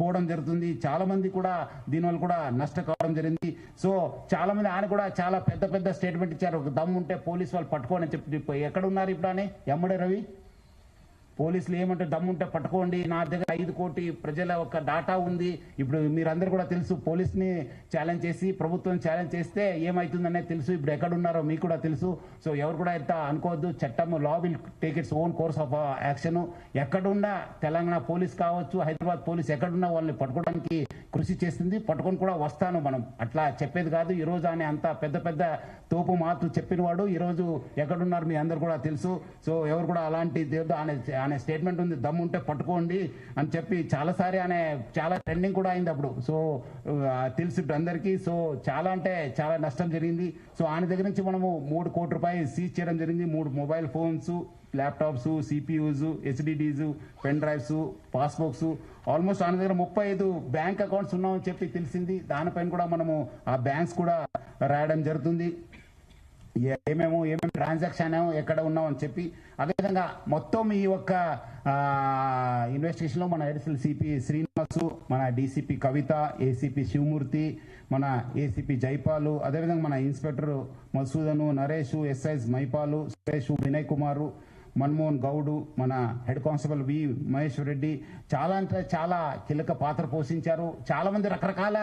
పోవడం జరుగుతుంది. చాలా మంది కూడా దీనివల్ల కూడా నష్టం కావడం జరిగింది. సో చాలా మంది ఆయన కూడా చాలా పెద్ద పెద్ద స్టేట్మెంట్ ఇచ్చారు. దమ్ము ఉంటే పోలీసు వాళ్ళు పట్టుకోని చెప్పి ఎక్కడ ఉన్నారు ఇప్పుడు అని ఎమ్మడే రవి పోలీసులు ఏమంటే దమ్ముంటే పట్టుకోండి, నా దగ్గర 5 కోటి ప్రజల ఒక డాటా ఉంది. ఇప్పుడు మీరందరూ కూడా తెలుసు, పోలీస్ని ఛాలెంజ్ చేసి ప్రభుత్వం ఛాలెంజ్ చేస్తే ఏమవుతుందనే తెలుసు. ఇప్పుడు ఎక్కడున్నారో మీకు కూడా తెలుసు. సో ఎవరు కూడా ఎంత అనుకోవద్దు, చట్టం law will take its own course of action. ఎక్కడున్నా తెలంగాణ పోలీస్ కావచ్చు, హైదరాబాద్ పోలీస్ ఎక్కడున్నా వాళ్ళని పట్టుకోవడానికి కృషి చేస్తుంది. పట్టుకొని కూడా వస్తాను, మనం అట్లా చెప్పేది కాదు. ఈ రోజు ఆయన అంత పెద్ద పెద్ద తోపు మాటలు చెప్పిన వాడు ఈ రోజు ఎక్కడున్నారు మీ అందరు కూడా తెలుసు. సో ఎవరు కూడా అలాంటి ఆయన స్టేట్మెంట్ ఉంది, దమ్ముంటే పట్టుకోండి అని చెప్పి చాలాసారి ఆయన చాలా ట్రెండింగ్ కూడా అయింది అప్పుడు. సో తెలుసు అందరికీ. సో చాలా అంటే చాలా నష్టం జరిగింది. సో ఆయన దగ్గర నుంచి మనము 3 కోట్ల రూపాయలు సీజ్ చేయడం జరిగింది. 3 mobile phones, laptops, CPUs, HDDs, pen drives, passbooks, almost ఆయన దగ్గర 35 బ్యాంక్ అకౌంట్స్ ఉన్నామని చెప్పి తెలిసింది. దానిపైన కూడా మనము ఆ బ్యాంక్స్ కూడా రాయడం జరుగుతుంది, ఏమేమి ట్రాన్సాక్షన్ ఎక్కడ ఉన్నాం అని చెప్పి. అదేవిధంగా మొత్తం ఈ యొక్క ఇన్వెస్టిగేషన్లో మన అడిషనల్ సిపి శ్రీనివాసు, మన డీసీపీ కవిత, ఏసీపీ శివమూర్తి, మన ఏసీపీ జైపాలు, అదేవిధంగా మన ఇన్స్పెక్టర్ మసూదను, నరేష్, ఎస్ఐస్ మైపాలు, సురేష్, వినయ్ కుమారు, మన్మోహన్ గౌడు, మన హెడ్ కానిస్టేబుల్ వి మహేశ్వర్ రెడ్డి చాలా అంటే చాలా కీలక పాత్ర పోషించారు. చాలా మంది రకరకాల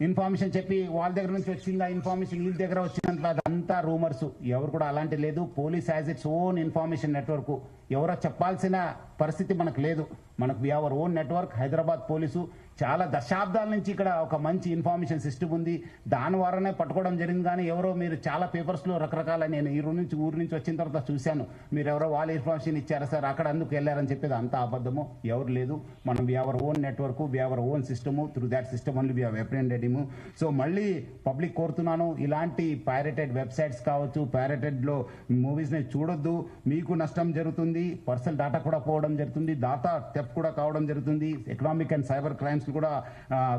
ఇన్ఫర్మేషన్ చెప్పి వాళ్ళ దగ్గర నుంచి వచ్చింది, ఆ ఇన్ఫర్మేషన్ వీళ్ళ దగ్గర వచ్చినంత అదంతా రూమర్స్. ఎవరు కూడా అలాంటి లేదు. Police has its own information network. ఎవరో చెప్పాల్సిన పరిస్థితి మనకు లేదు. మనకు we our own network. Hyderabad police చాలా దశాబ్దాల నుంచి ఇక్కడ ఒక మంచి ఇన్ఫర్మేషన్ సిస్టమ్ ఉంది. దాని ద్వారానే పట్టుకోవడం జరిగింది. కానీ ఎవరో మీరు చాలా పేపర్స్లో రకరకాల, నేను ఈ ఊరు నుంచి వచ్చిన తర్వాత చూశాను, మీరు ఎవరో వాళ్ళ ఇన్ఫర్మేషన్ ఇచ్చారా సార్, అక్కడ అందుకు వెళ్ళారని చెప్పేది అంతా అబద్ధము. ఎవరు లేదు. మనం we our own network, we our own system. Through that system only we have apprehended him. So మళ్ళీ పబ్లిక్ కోరుతున్నాను, ఇలాంటి పైరేటెడ్ వెబ్సైట్స్ కావచ్చు, పైరేటెడ్లో మూవీస్ని చూడొద్దు. మీకు నష్టం జరుగుతుంది. పర్సనల్ డేటా కూడా పోవడం జరుగుతుంది. డేటా థెఫ్ట్ కూడా కావడం జరుగుతుంది. ఎకనామిక్ అండ్ సైబర్ క్రైమ్స్ కూడా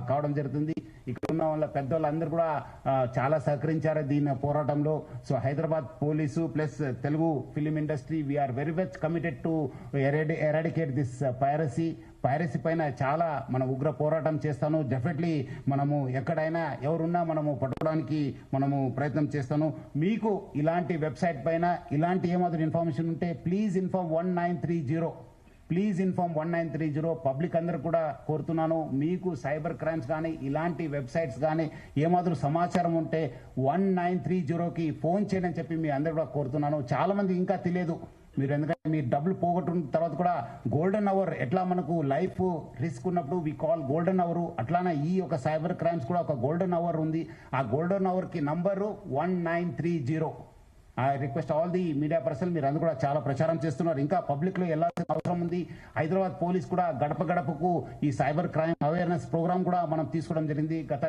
కావడం జరుగుతుంది. ఇక్కడ ఉన్న వాళ్ళ పెద్దవాళ్ళందరూ కూడా చాలా సహకరించారు దీని పోరాటంలో. So Hyderabad police plus Telugu film industry we're very much committed to eradicate this piracy పైన చాలా మన ఉగ్ర పోరాటం చేస్తాను. డెఫినెట్లీ మనము ఎక్కడైనా ఎవరున్నా మనము పట్టుకోవడానికి మనము ప్రయత్నం చేస్తాను. మీకు ఇలాంటి వెబ్సైట్ పైన ఇలాంటి ఏమాత్రం ఇన్ఫర్మేషన్ ఉంటే please inform 1930. Please inform 1930. Public అందరూ కూడా కోరుతున్నాను, మీకు సైబర్ క్రైమ్స్ కానీ ఇలాంటి వెబ్సైట్స్ కానీ ఏమాత్రం సమాచారం ఉంటే 1930కి ఫోన్ చేయని చెప్పి మీ అందరూ కూడా కోరుతున్నాను. చాలా మంది ఇంకా తెలియదు. మీరు ఎందుకంటే మీ డబ్బులు పోగొట్టుకున్న తర్వాత కూడా గోల్డెన్ అవర్, ఎట్లా మనకు లైఫ్ రిస్క్ ఉన్నప్పుడు వి కాల్ గోల్డెన్ అవర్, అట్లానే ఈ ఒక సైబర్ క్రైమ్స్ కూడా ఒక గోల్డెన్ అవర్ ఉంది. ఆ గోల్డెన్ అవర్కి number 1930. I request all the media person, మీరు అందరూ కూడా చాలా ప్రచారం చేస్తున్నారు. ఇంకా పబ్లిక్లో వెళ్ళాల్సిన అవసరం ఉంది. హైదరాబాద్ పోలీస్ కూడా గడప గడపకు ఈ సైబర్ క్రైమ్ అవేర్నెస్ ప్రోగ్రామ్ కూడా మనం తీసుకోవడం జరిగింది. గత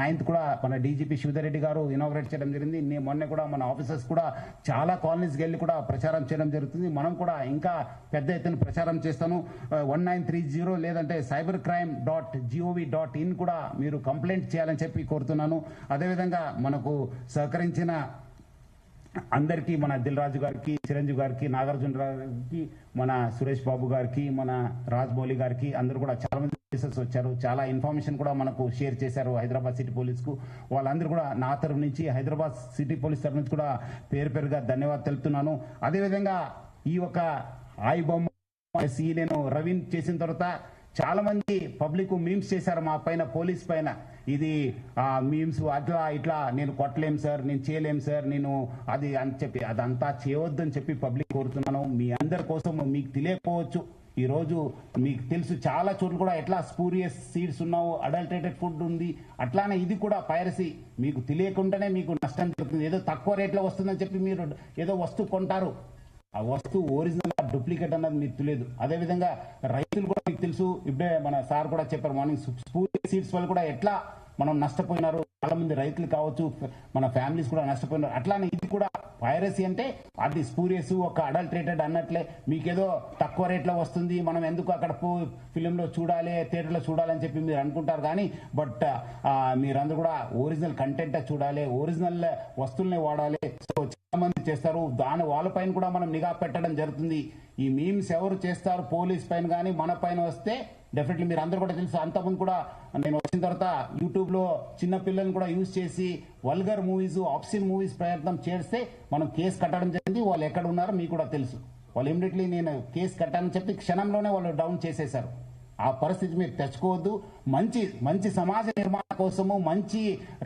9th కూడా మన డీజీపీ శివధర్ రెడ్డి గారు ఇనాగ్రేట్ చేయడం జరిగింది. మొన్న కూడా మన ఆఫీసర్స్ కూడా చాలా కాలనీస్కి వెళ్ళి కూడా ప్రచారం చేయడం జరుగుతుంది. మనం కూడా ఇంకా పెద్ద ఎత్తున ప్రచారం చేస్తాను. 1930 లేదంటే cybercrime.gov.in కూడా మీరు కంప్లైంట్ చేయాలని చెప్పి కోరుతున్నాను. అదేవిధంగా మనకు సహకరించిన అందరికీ, మన దిల్ రాజు గారికి, చిరంజీవి గారికి, నాగార్జున గారికి, మన సురేష్ బాబు గారికి, మన రాజ్మౌళి గారికి, అందరూ కూడా చాలా మంది ఆఫీసర్స్ వచ్చారు. చాలా ఇన్ఫర్మేషన్ కూడా మనకు షేర్ చేశారు హైదరాబాద్ సిటీ పోలీస్కు. వాళ్ళందరూ కూడా నా తరఫు నుంచి, హైదరాబాద్ సిటీ పోలీస్ తరఫు నుంచి కూడా పేరుగా ధన్యవాదాలు తెలుపుతున్నాను. అదేవిధంగా ఈ ఒక బొమ్మ నేను రవీన్ చేసిన తర్వాత చాలా మంది పబ్లిక్ మీమ్స్ చేశారు మా పైన, పోలీస్ పైన. ఇది మీమ్స్ అట్లా ఇట్లా, నేను కొట్టలేం సార్, నేను చేయలేం సార్, నేను అది అని చెప్పి అదంతా చేయవద్దని చెప్పి పబ్లిక్ కోరుతున్నాను. మీ అందరి కోసం, మీకు తెలియకపోవచ్చు, ఈ రోజు మీకు తెలుసు చాలా చోట్ల కూడా ఎట్లా స్పూరియస్ సీడ్స్ ఉన్నావు, అడల్టరేటెడ్ ఫుడ్ ఉంది. అట్లానే ఇది కూడా పైరసీ. మీకు తెలియకుండానే మీకు నష్టం జరుగుతుంది. ఏదో తక్కువ రేట్లో వస్తుందని చెప్పి మీరు ఏదో వస్తువు కొంటారు, ఆ వస్తువు ఒరిజినల్ డూప్లికేట్ అన్నది మీకు తెలియదు. అదేవిధంగా రైతులు కూడా మీకు తెలుసు, ఇప్పుడే మన సార్ కూడా చెప్పారు మార్నింగ్, స్పూరియస్ సీడ్స్ వల్ల కూడా ఎట్లా మనం నష్టపోయినారు. చాలా మంది రైతులు కావచ్చు, మన ఫ్యామిలీస్ కూడా నష్టపోయినారు. అట్లానే ఇది కూడా పైరసీ అంటే అది స్పూరియస్, ఒక అడల్టరేటెడ్ అన్నట్లే. మీకేదో తక్కువ రేట్లో వస్తుంది, మనం ఎందుకు అక్కడ ఫిలింలో చూడాలి, థియేటర్లో చూడాలని చెప్పి మీరు అనుకుంటారు. కానీ బట్ మీరందరూ కూడా ఒరిజినల్ కంటెంట్ చూడాలి, ఒరిజినల్ వస్తువుల్ని వాడాలి. సో చాలా మంది చేస్తారు. వాళ్ళపైన కూడా మనం నిఘా పెట్టడం జరుగుతుంది. ఈ మీమ్స్ ఎవరు చేస్తారు పోలీస్ పైన కానీ మన పైన వస్తే డెఫినెట్లీ మీరు అందరూ కూడా తెలుసు. అంతకుముందు కూడా నేను వచ్చిన తర్వాత యూట్యూబ్ లో చిన్న పిల్లల్ని కూడా యూజ్ చేసి వల్గర్ మూవీస్ ఆప్షన్ మూవీస్ ప్రయత్నం చేస్తే మనం కేసు కట్టడం జరిగింది. వాళ్ళు ఎక్కడ ఉన్నారో మీకు కూడా తెలుసు. వాళ్ళు ఇమీడియట్లీ నేను కేసు కట్టానని చెప్పి క్షణంలోనే వాళ్ళు డౌన్ చేసేశారు. ఆ పరిస్థితి మీరు తెచ్చుకోవద్దు. మంచి సమాజ నిర్మాణం కోసము, మంచి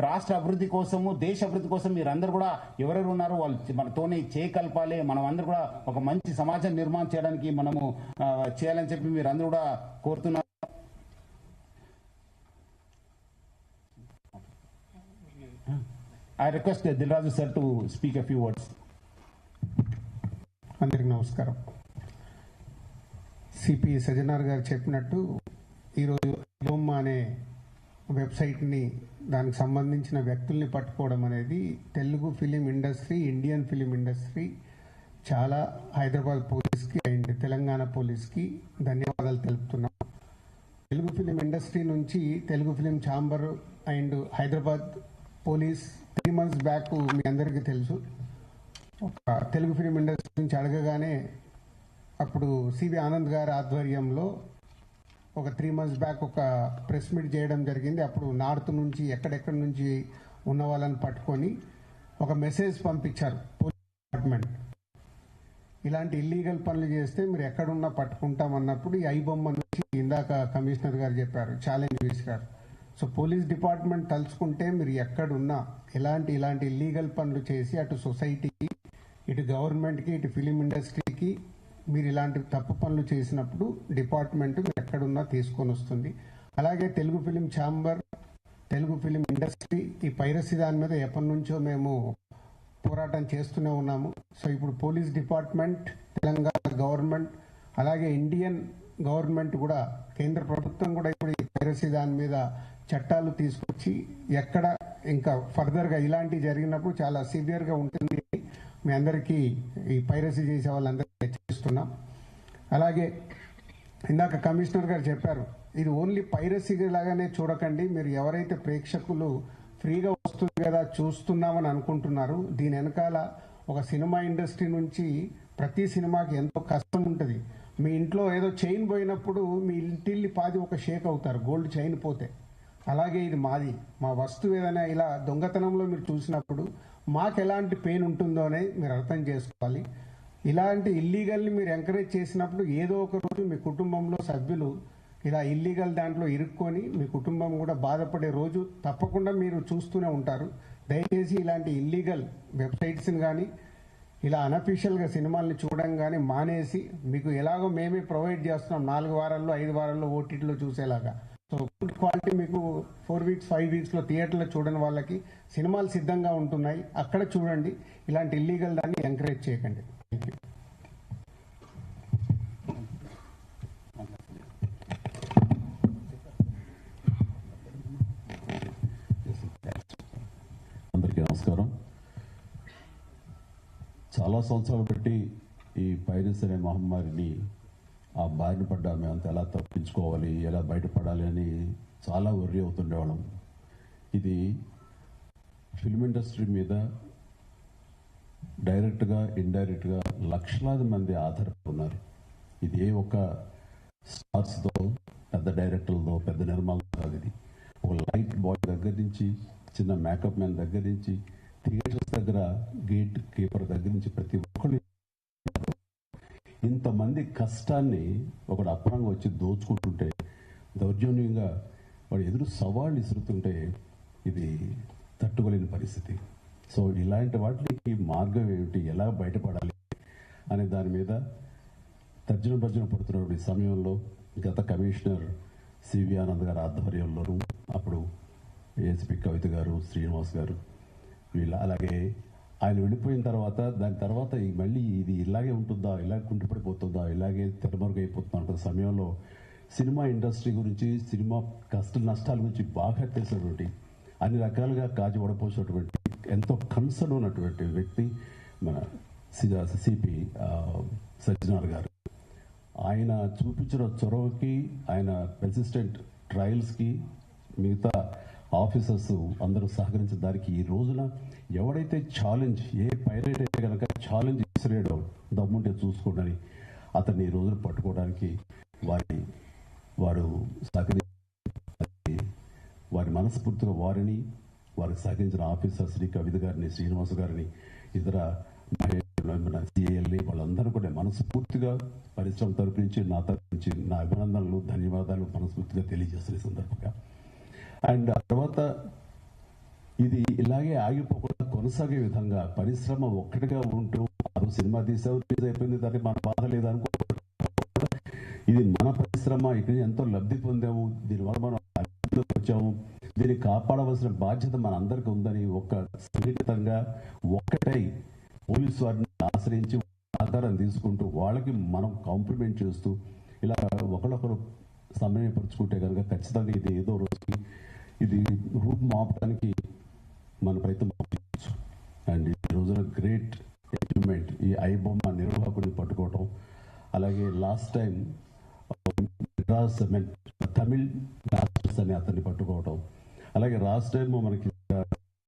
రాష్ట్ర అభివృద్ధి కోసము, దేశ అభివృద్ధి కోసం మీరు అందరూ కూడా ఎవరెవరు ఉన్నారో వాళ్ళు మనతోనే చేయకల్పాలి. మనం అందరూ కూడా ఒక మంచి సమాజం నిర్మాణం చేయడానికి మనము చేయాలని చెప్పి మీరు అందరూ కూడా కోరుతున్నారు. I request Dilraju sir to speak a few words. అందరికి నమస్కారం. సిపి సజ్జనార్ గారు చెప్పినట్టు ఈరోజు లోమ్మ అనే వెబ్సైట్ని దానికి సంబంధించిన వ్యక్తుల్ని పట్టుకోవడం అనేది Telugu film industry, Indian film industry చాలా హైదరాబాద్ పోలీస్కి అండ్ తెలంగాణ పోలీస్కి ధన్యవాదాలు తెలుపుతున్నాం. తెలుగు ఫిలిం ఇండస్ట్రీ నుంచి Telugu film chamber and Hyderabad police 3 months back మీ అందరికీ తెలుసు ఒక తెలుగు ఫిలిం ఇండస్ట్రీ నుంచి అడగగానే అప్పుడు సివి ఆనంద్ గారి ఆధ్వర్యంలో ఒక 3 months బ్యాక్ ఒక ప్రెస్ మీట్ చేయడం జరిగింది. అప్పుడు నార్త్ నుంచి ఎక్కడెక్కడి నుంచి ఉన్న వాళ్ళని పట్టుకొని ఒక మెసేజ్ పంపించారు పోలీస్ డిపార్ట్మెంట్. ఇలాంటి ఇల్లీగల్ పనులు చేస్తే మీరు ఎక్కడున్నా పట్టుకుంటామన్నప్పుడు ఈ ఐబొమ్మ నుంచి ఇందాక కమిషనర్ గారు చెప్పారు, ఛాలెంజ్ విసిరారు. సో పోలీస్ డిపార్ట్మెంట్ తలుచుకుంటే మీరు ఎక్కడున్నా ఇలాంటి ఇల్లీగల్ పనులు చేసి అటు సొసైటీకి, ఇటు గవర్నమెంట్కి, ఇటు ఫిలిం ఇండస్ట్రీకి మీరు ఇలాంటి తప్పు పనులు చేసినప్పుడు డిపార్ట్మెంట్ మీరు ఎక్కడున్నా తీసుకొని వస్తుంది. అలాగే Telugu film chamber, Telugu film industry ఈ పైరసీ దాని మీద ఎప్పటి నుంచో మేము పోరాటం చేస్తూనే ఉన్నాము. సో ఇప్పుడు పోలీస్ డిపార్ట్మెంట్, తెలంగాణ గవర్నమెంట్, అలాగే ఇండియన్ గవర్నమెంట్ కూడా, కేంద్ర ప్రభుత్వం కూడా ఇప్పుడు ఈ పైరసీ దాని మీద చట్టాలు తీసుకొచ్చి ఎక్కడ ఇంకా ఫర్దర్గా ఇలాంటివి జరిగినప్పుడు చాలా సివియర్గా ఉంటుంది మీ అందరికీ ఈ పైరసీ చేసే వాళ్ళందరికీ హెచ్చరిస్తున్నాం. అలాగే ఇందాక కమిషనర్ గారు చెప్పారు, ఇది ఓన్లీ పైరసీ లాగానే చూడకండి. మీరు ఎవరైతే ప్రేక్షకులు ఫ్రీగా వస్తుంది కదా చూస్తున్నామని అనుకుంటున్నారు, దీని వెనకాల ఒక సినిమా ఇండస్ట్రీ నుంచి ప్రతి సినిమాకి ఎంతో కష్టం ఉంటుంది. మీ ఇంట్లో ఏదో చైన్ పోయినప్పుడు మీ ఇంటిల్లి పాది ఒక షేక్ అవుతారు గోల్డ్ చైన్ పోతే. అలాగే ఇది మాది, మా వస్తువు ఏదైనా ఇలా దొంగతనంలో మీరు చూసినప్పుడు మాకు ఎలాంటి పెయిన్ ఉంటుందోనే మీరు అర్థం చేసుకోవాలి. ఇలాంటి ఇల్లీగల్ని మీరు ఎంకరేజ్ చేసినప్పుడు ఏదో ఒక రోజు మీ కుటుంబంలో సభ్యులు ఇలా ఇల్లీగల్ దాంట్లో ఇరుక్కొని మీ కుటుంబం కూడా బాధపడే రోజు తప్పకుండా మీరు చూస్తూనే ఉంటారు. దయచేసి ఇలాంటి ఇల్లీగల్ వెబ్సైట్స్ని కానీ ఇలా అనఫీషియల్గా సినిమాల్ని చూడడం కానీ మానేసి, మీకు ఎలాగో మేమే ప్రొవైడ్ చేస్తున్నాం 4 వారాల్లో 5 వారాల్లో ఓటీటీలో చూసేలాగా. సో గుడ్ క్వాలిటీ మీకు 4 weeks 5 weeksలో థియేటర్లో చూడని వాళ్ళకి సినిమాలు సిద్ధంగా ఉంటున్నాయి, అక్కడ చూడండి. ఇలాంటి ఇల్లీగల్ దాన్ని ఎంకరేజ్ చేయకండి. Thank you. అందరికీ నమస్కారం. చాలా సంవత్సరాలు బట్టి ఈ పైరసీ అనే మహమ్మారిని ఆ బారిన పడ్డా మేమంతా ఎలా తప్పించుకోవాలి, ఎలా బయటపడాలి అని చాలా వర్రీ అవుతుండేవాళ్ళం. ఇది ఫిల్మ్ ఇండస్ట్రీ మీద డైరెక్ట్గా ఇండైరెక్ట్గా లక్షలాది మంది ఆధారపడి ఉన్నారు. ఇది ఏ ఒక స్టార్స్తో, పెద్ద డైరెక్టర్లతో, పెద్ద నిర్మాణాలు కాదు. ఇది ఒక లైట్ బాయ్ దగ్గర నుంచి, చిన్న మేకప్ మ్యాన్ దగ్గర నుంచి, థియేటర్స్ దగ్గర గేట్ కీపర్ దగ్గర నుంచి ప్రతి ఒక్కరు ఇంతమంది కష్టాన్ని ఒకడు అప్రంగా వచ్చి దోచుకుంటుంటే, దౌర్జన్యంగా వాడు ఎదురు సవాళ్ళు ఇసురుతుంటే ఇది తట్టుకోలేని పరిస్థితి. సో ఇలాంటి వాటికి మార్గం ఏమిటి, ఎలా బయటపడాలి అనే దాని మీద తర్జన పడుతున్న ఈ సమయంలో గత కమిషనర్ సివి ఆనంద్ గారి ఆధ్వర్యంలోనూ, అప్పుడు ఏసీపీ కవిత గారు, శ్రీనివాస్ గారు, వీళ్ళ అలాగే ఆయన వెళ్ళిపోయిన తర్వాత దాని తర్వాత మళ్ళీ ఇది ఇలాగే ఉంటుందా, ఇలాగే కుంటుపడిపోతుందా, ఇలాగే తెరమరుగైపోతుందా అంటున్న సమయంలో సినిమా ఇండస్ట్రీ గురించి, సినిమా నష్టాల గురించి బాగా తెలిసినటువంటి, అన్ని రకాలుగా కాచి వడపోసినటువంటి, ఎంతో కన్సర్న్ ఉన్నటువంటి వ్యక్తి మన సిపి సజ్జనార్ గారు. ఆయన చూపించిన చొరవకి, ఆయన పెర్సిస్టెంట్ ట్రయల్స్కి మిగతా ఆఫీసర్స్ అందరూ సహకరించిన దానికి ఈ రోజున ఎవడైతే ఛాలెంజ్, ఏ పైరేట్ అయితే కనుక ఛాలెంజ్ ఇసిరేడో దమ్ముంటే చూసుకోండి, అతన్ని ఈ రోజున పట్టుకోవడానికి వారు వారి మనస్ఫూర్తిగా వారికి సహకరించిన ఆఫీసర్ శ్రీ కవిత గారిని, శ్రీనివాస్ గారిని, ఇతర సిఐఎల్ఏ వాళ్ళందరూ కూడా మనస్ఫూర్తిగా పరిశ్రమ తరపు నుంచి నా తరపు నుంచి నా అభినందనలు, ధన్యవాదాలు మనస్ఫూర్తిగా తెలియజేస్తున్న సందర్భంగా. అండ్ ఆ తర్వాత ఇది ఇలాగే ఆగిపోకుండా కొనసాగే విధంగా పరిశ్రమ ఒక్కటిగా ఉంటూ అది సినిమా తీసావు, రిలీజ్ అయిపోయింది, దానికి మన బాధ లేదనుకో. ఇది మన పరిశ్రమ, ఇక్కడ ఎంతో లబ్ధి పొందాము, దీనివల్ల మనం వచ్చాము, దీన్ని కాపాడవలసిన బాధ్యత మన అందరికీ ఉందని ఒక సంఘటితంగా ఒక్కటై పోలీసు వారిని ఆశ్రయించి ఆధారం తీసుకుంటూ వాళ్ళకి మనం కాంప్లిమెంట్ చేస్తూ ఇలా ఒకరొకరు సమన్వయపరుచుకుంటే కనుక ఖచ్చితంగా ఇది ఏదో రోజుకి ఇది రూపు మాపడానికి మన ప్రయత్నం చేయవచ్చు. అండ్ ఈ రోజున గ్రేట్ అచీవ్మెంట్ ఈ ఐబొమ్మ నిర్వాహకుడిని పట్టుకోవటం, అలాగే లాస్ట్ టైం తమిళ్ మాస్టర్స్ అని అతన్ని పట్టుకోవటం, అలాగే లాస్ట్ టైం మనకి